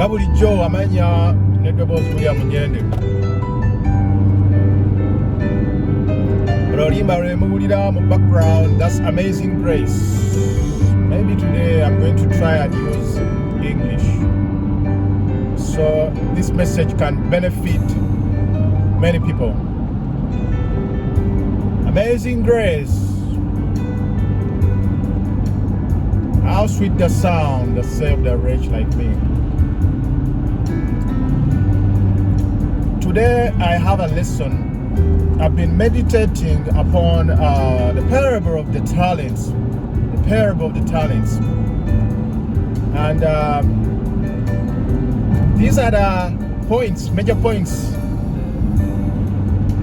bulijjo amanya ne Ddoboozi William Nyende. Oluyimba lwe muwulira mu background, that's Amazing Grace. Maybe today I'm going to try and use English, so this message can benefit many people. Amazing Grace. How sweet the sound that saved a wretch like me. Today I have a lesson. I've been meditating upon the parable of the talents. The parable of the talents. And these are the points, major points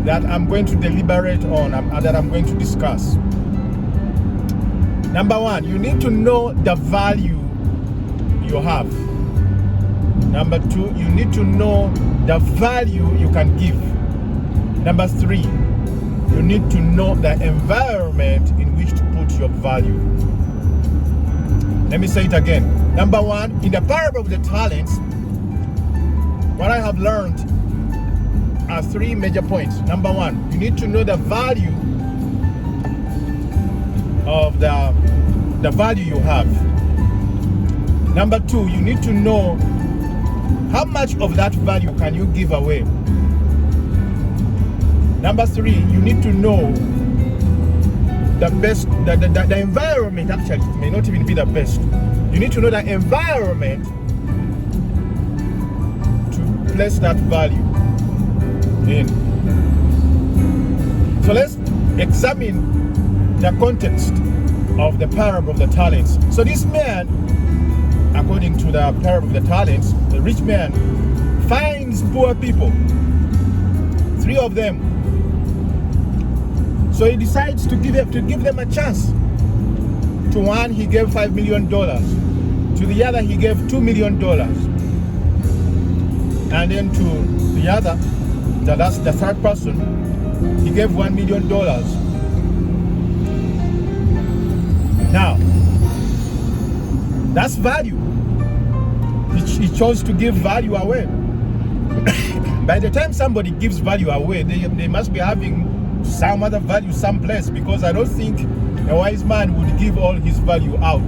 that I'm going to deliberate on, that I'm going to discuss. Number one, you need to know the value you have. Number two, you need to know the value you can give. Number three, you need to know the environment in which to put your value. Let me say it again. Number one, in the parable of the talents, what I have learned are three major points. Number one, you need to know the value of the value you have. Number two, you need to know how much of that value can you give away. Number three, you need to know the best, the environment. Actually, it may not even be the best. You need to know the environment to place that value in. So let's examine the context of the parable of the talents. So this man, according to the parable of the talents, the rich man finds poor people, three of them. So he decides to give them a chance. To one, he gave $5 million. To the other, he gave $2 million. And then to the other, that's the third person, he gave $1 million. Now, that's value. He chose to give value away. By the time somebody gives value away, they must be having some other value someplace, because I don't think a wise man would give all his value out.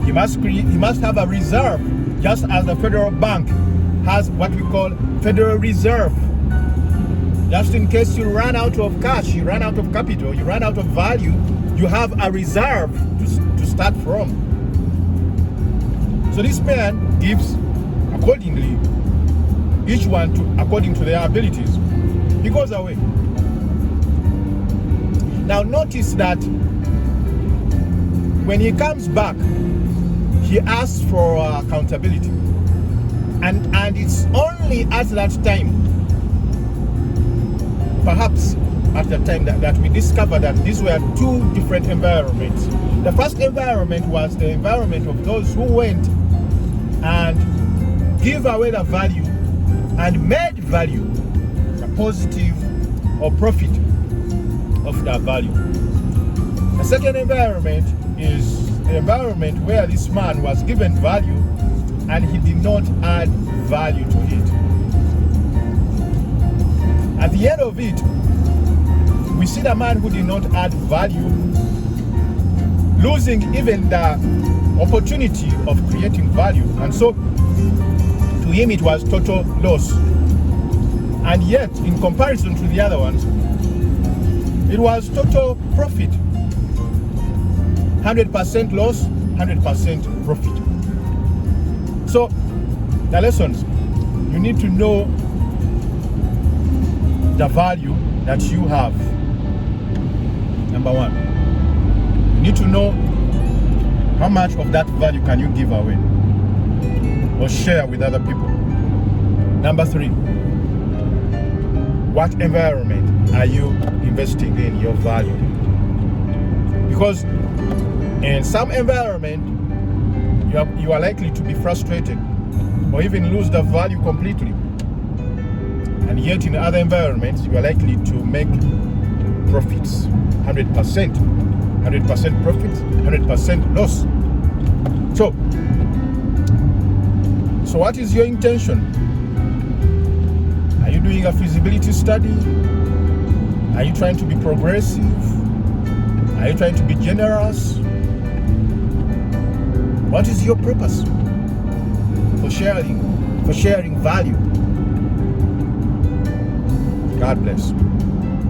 He must have a reserve, just as the Federal Bank has what we call Federal Reserve. Just in case you run out of cash, you run out of capital, you run out of value, you have a reserve to start from. So this man gives accordingly, each one according to their abilities. He goes away. Now notice that when he comes back, he asks for accountability. And it's only at that time, perhaps at the time that we discovered that these were two different environments. The first environment was the environment of those who went and give away the value and made value positive or profit of that value. The second environment is the environment where this man was given value and he did not add value to it. At the end of it, we see the man who did not add value losing even the opportunity of creating value, and so to him it was total loss. And yet, in comparison to the other ones, it was total profit. 100% loss, 100% profit. So, the lessons, you need to know the value that you have. Number one, you need to know how much of that value can you give away or share with other people. Number three, what environment are you investing in your value? Because in some environment, you are likely to be frustrated or even lose the value completely. And yet in other environments, you are likely to make profits, 100%. 100% profits, 100% loss. So, So what is your intention? Are you doing a feasibility study? Are you trying to be progressive? Are you trying to be generous? What is your purpose for sharing value? God bless.